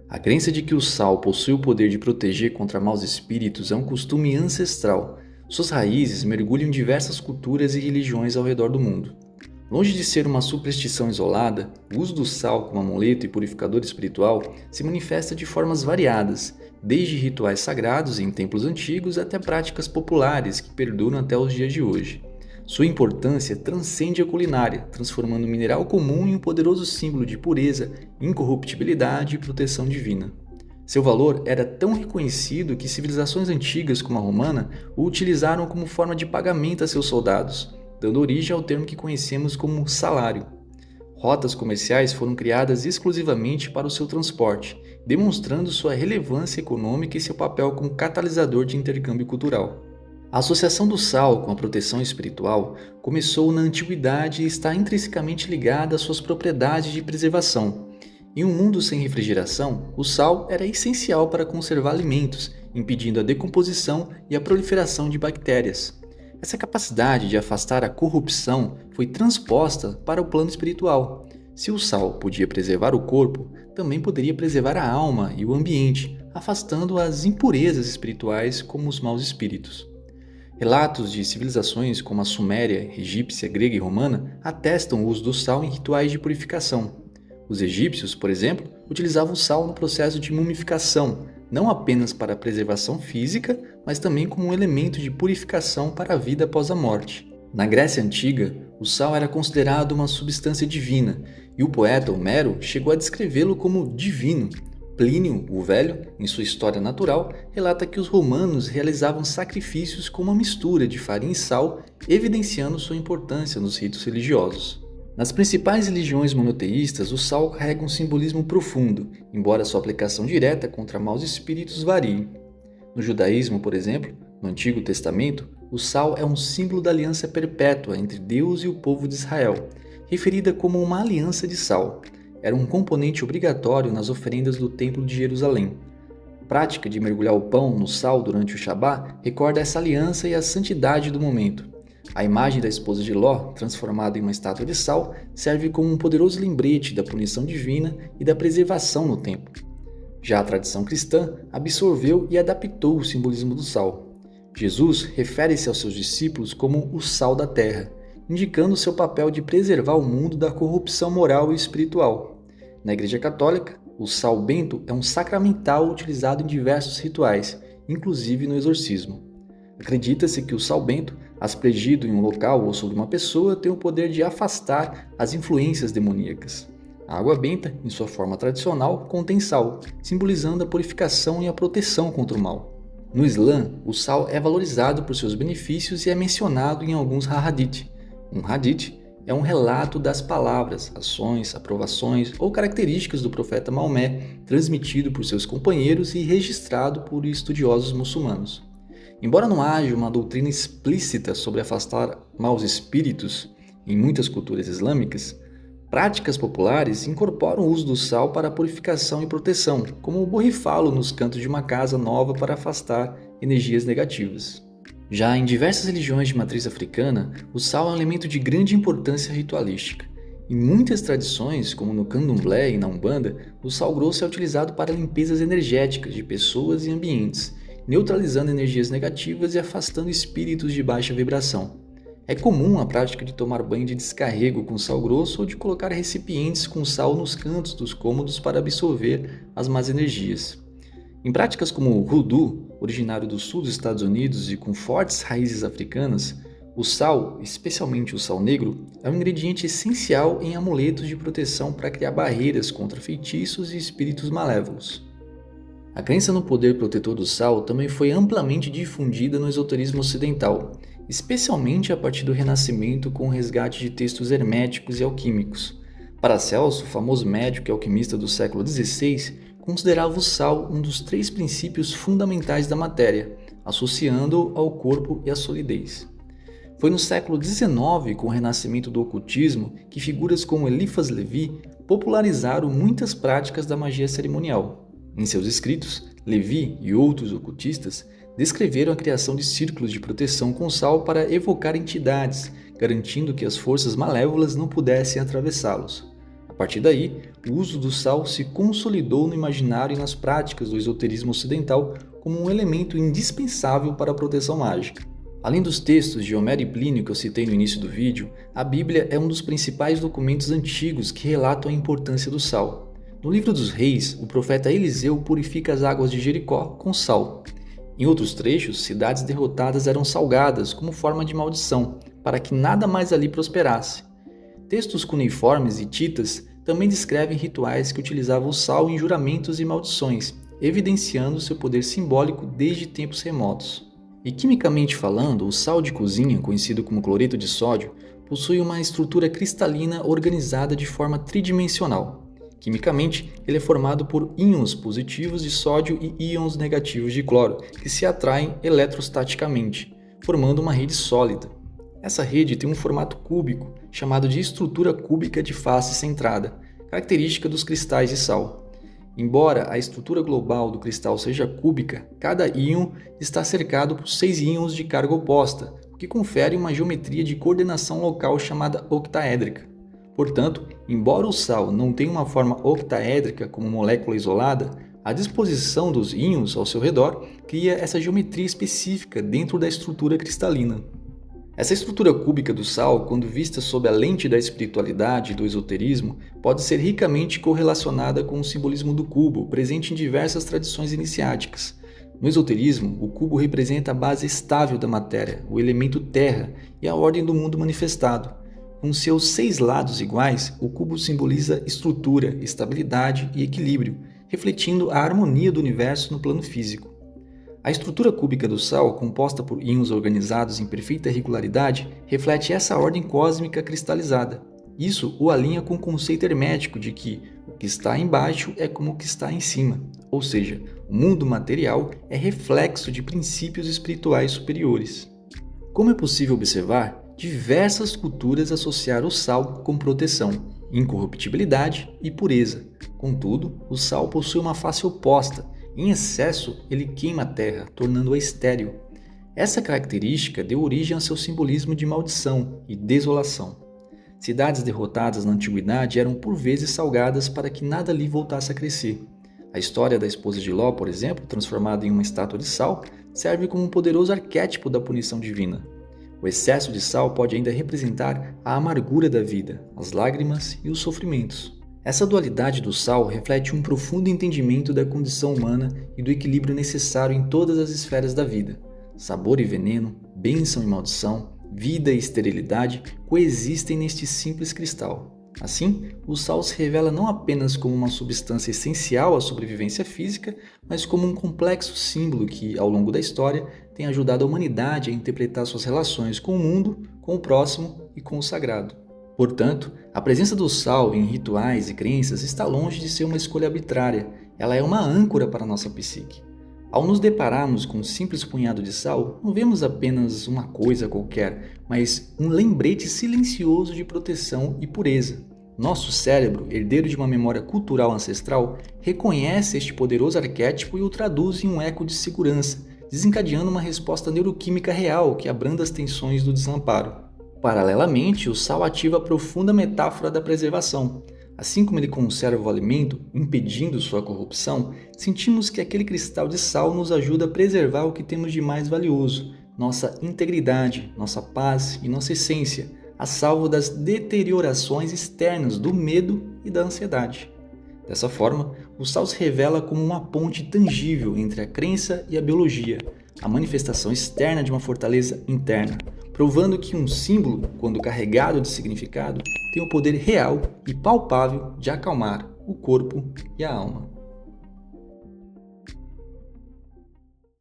A crença de que o sal possui o poder de proteger contra maus espíritos é um costume ancestral. Suas raízes mergulham em diversas culturas e religiões ao redor do mundo. Longe de ser uma superstição isolada, o uso do sal como amuleto e purificador espiritual se manifesta de formas variadas, desde rituais sagrados em templos antigos até práticas populares que perduram até os dias de hoje. Sua importância transcende a culinária, transformando o mineral comum em um poderoso símbolo de pureza, incorruptibilidade e proteção divina. Seu valor era tão reconhecido que civilizações antigas como a romana o utilizaram como forma de pagamento a seus soldados, dando origem ao termo que conhecemos como salário. Rotas comerciais foram criadas exclusivamente para o seu transporte, demonstrando sua relevância econômica e seu papel como catalisador de intercâmbio cultural. A associação do sal com a proteção espiritual começou na antiguidade e está intrinsecamente ligada às suas propriedades de preservação. Em um mundo sem refrigeração, o sal era essencial para conservar alimentos, impedindo a decomposição e a proliferação de bactérias. Essa capacidade de afastar a corrupção foi transposta para o plano espiritual. Se o sal podia preservar o corpo, também poderia preservar a alma e o ambiente, afastando as impurezas espirituais como os maus espíritos. Relatos de civilizações como a Suméria, egípcia, grega e romana atestam o uso do sal em rituais de purificação. Os egípcios, por exemplo, utilizavam o sal no processo de mumificação, não apenas para a preservação física, mas também como um elemento de purificação para a vida após a morte. Na Grécia Antiga, o sal era considerado uma substância divina, e o poeta Homero chegou a descrevê-lo como divino. Plínio, o Velho, em sua História Natural, relata que os romanos realizavam sacrifícios com uma mistura de farinha e sal, evidenciando sua importância nos ritos religiosos. Nas principais religiões monoteístas, o sal carrega um simbolismo profundo, embora sua aplicação direta contra maus espíritos varie. No judaísmo, por exemplo, no Antigo Testamento, o sal é um símbolo da aliança perpétua entre Deus e o povo de Israel, referida como uma aliança de sal. Era um componente obrigatório nas oferendas do Templo de Jerusalém. A prática de mergulhar o pão no sal durante o Shabá recorda essa aliança e a santidade do momento. A imagem da esposa de Ló, transformada em uma estátua de sal, serve como um poderoso lembrete da punição divina e da preservação no templo. Já a tradição cristã absorveu e adaptou o simbolismo do sal. Jesus refere-se aos seus discípulos como o sal da terra, indicando seu papel de preservar o mundo da corrupção moral e espiritual. Na Igreja Católica, o sal bento é um sacramental utilizado em diversos rituais, inclusive no exorcismo. Acredita-se que o sal bento, aspergido em um local ou sobre uma pessoa, tem o poder de afastar as influências demoníacas. A água benta, em sua forma tradicional, contém sal, simbolizando a purificação e a proteção contra o mal. No Islã, o sal é valorizado por seus benefícios e é mencionado em alguns hadith. Um hadith é um relato das palavras, ações, aprovações ou características do profeta Maomé, transmitido por seus companheiros e registrado por estudiosos muçulmanos. Embora não haja uma doutrina explícita sobre afastar maus espíritos em muitas culturas islâmicas, práticas populares incorporam o uso do sal para purificação e proteção, como borrifá-lo nos cantos de uma casa nova para afastar energias negativas. Já em diversas religiões de matriz africana, o sal é um elemento de grande importância ritualística. Em muitas tradições, como no candomblé e na umbanda, o sal grosso é utilizado para limpezas energéticas de pessoas e ambientes, neutralizando energias negativas e afastando espíritos de baixa vibração. É comum a prática de tomar banho de descarrego com sal grosso ou de colocar recipientes com sal nos cantos dos cômodos para absorver as más energias. Em práticas como o Hoodoo, originário do sul dos Estados Unidos e com fortes raízes africanas, o sal, especialmente o sal negro, é um ingrediente essencial em amuletos de proteção para criar barreiras contra feitiços e espíritos malévolos. A crença no poder protetor do sal também foi amplamente difundida no esoterismo ocidental, especialmente a partir do Renascimento com o resgate de textos herméticos e alquímicos. Paracelso, o famoso médico e alquimista do século XVI, considerava o sal um dos 3 princípios fundamentais da matéria, associando-o ao corpo e à solidez. Foi no século XIX, com o renascimento do ocultismo, que figuras como Eliphas Levi popularizaram muitas práticas da magia cerimonial. Em seus escritos, Levi e outros ocultistas descreveram a criação de círculos de proteção com sal para evocar entidades, garantindo que as forças malévolas não pudessem atravessá-los. A partir daí, o uso do sal se consolidou no imaginário e nas práticas do esoterismo ocidental como um elemento indispensável para a proteção mágica. Além dos textos de Homero e Plínio que eu citei no início do vídeo, a Bíblia é um dos principais documentos antigos que relatam a importância do sal. No livro dos Reis, o profeta Eliseu purifica as águas de Jericó com sal. Em outros trechos, cidades derrotadas eram salgadas como forma de maldição, para que nada mais ali prosperasse. Textos cuneiformes e hititas também descrevem rituais que utilizavam o sal em juramentos e maldições, evidenciando seu poder simbólico desde tempos remotos. E quimicamente falando, o sal de cozinha, conhecido como cloreto de sódio, possui uma estrutura cristalina organizada de forma tridimensional. Quimicamente, ele é formado por íons positivos de sódio e íons negativos de cloro, que se atraem eletrostaticamente, formando uma rede sólida. Essa rede tem um formato cúbico, chamado de estrutura cúbica de face centrada, característica dos cristais de sal. Embora a estrutura global do cristal seja cúbica, cada íon está cercado por 6 íons de carga oposta, o que confere uma geometria de coordenação local chamada octaédrica. Portanto, embora o sal não tenha uma forma octaédrica como molécula isolada, a disposição dos íons ao seu redor cria essa geometria específica dentro da estrutura cristalina. Essa estrutura cúbica do sal, quando vista sob a lente da espiritualidade e do esoterismo, pode ser ricamente correlacionada com o simbolismo do cubo, presente em diversas tradições iniciáticas. No esoterismo, o cubo representa a base estável da matéria, o elemento terra e a ordem do mundo manifestado. Com seus 6 lados iguais, o cubo simboliza estrutura, estabilidade e equilíbrio, refletindo a harmonia do universo no plano físico. A estrutura cúbica do sal, composta por íons organizados em perfeita regularidade, reflete essa ordem cósmica cristalizada. Isso o alinha com o conceito hermético de que o que está embaixo é como o que está em cima, ou seja, o mundo material é reflexo de princípios espirituais superiores. Como é possível observar, diversas culturas associaram o sal com proteção, incorruptibilidade e pureza. Contudo, o sal possui uma face oposta. Em excesso, ele queima a terra, tornando-a estéril. Essa característica deu origem ao seu simbolismo de maldição e desolação. Cidades derrotadas na antiguidade eram por vezes salgadas para que nada ali voltasse a crescer. A história da esposa de Ló, por exemplo, transformada em uma estátua de sal, serve como um poderoso arquétipo da punição divina. O excesso de sal pode ainda representar a amargura da vida, as lágrimas e os sofrimentos. Essa dualidade do sal reflete um profundo entendimento da condição humana e do equilíbrio necessário em todas as esferas da vida. Sabor e veneno, bênção e maldição, vida e esterilidade coexistem neste simples cristal. Assim, o sal se revela não apenas como uma substância essencial à sobrevivência física, mas como um complexo símbolo que, ao longo da história, tem ajudado a humanidade a interpretar suas relações com o mundo, com o próximo e com o sagrado. Portanto, a presença do sal em rituais e crenças está longe de ser uma escolha arbitrária, ela é uma âncora para a nossa psique. Ao nos depararmos com um simples punhado de sal, não vemos apenas uma coisa qualquer, mas um lembrete silencioso de proteção e pureza. Nosso cérebro, herdeiro de uma memória cultural ancestral, reconhece este poderoso arquétipo e o traduz em um eco de segurança, desencadeando uma resposta neuroquímica real que abranda as tensões do desamparo. Paralelamente, o sal ativa a profunda metáfora da preservação. Assim como ele conserva o alimento, impedindo sua corrupção, sentimos que aquele cristal de sal nos ajuda a preservar o que temos de mais valioso, nossa integridade, nossa paz e nossa essência, a salvo das deteriorações externas do medo e da ansiedade. Dessa forma, o sal se revela como uma ponte tangível entre a crença e a biologia, a manifestação externa de uma fortaleza interna, provando que um símbolo, quando carregado de significado, tem o poder real e palpável de acalmar o corpo e a alma.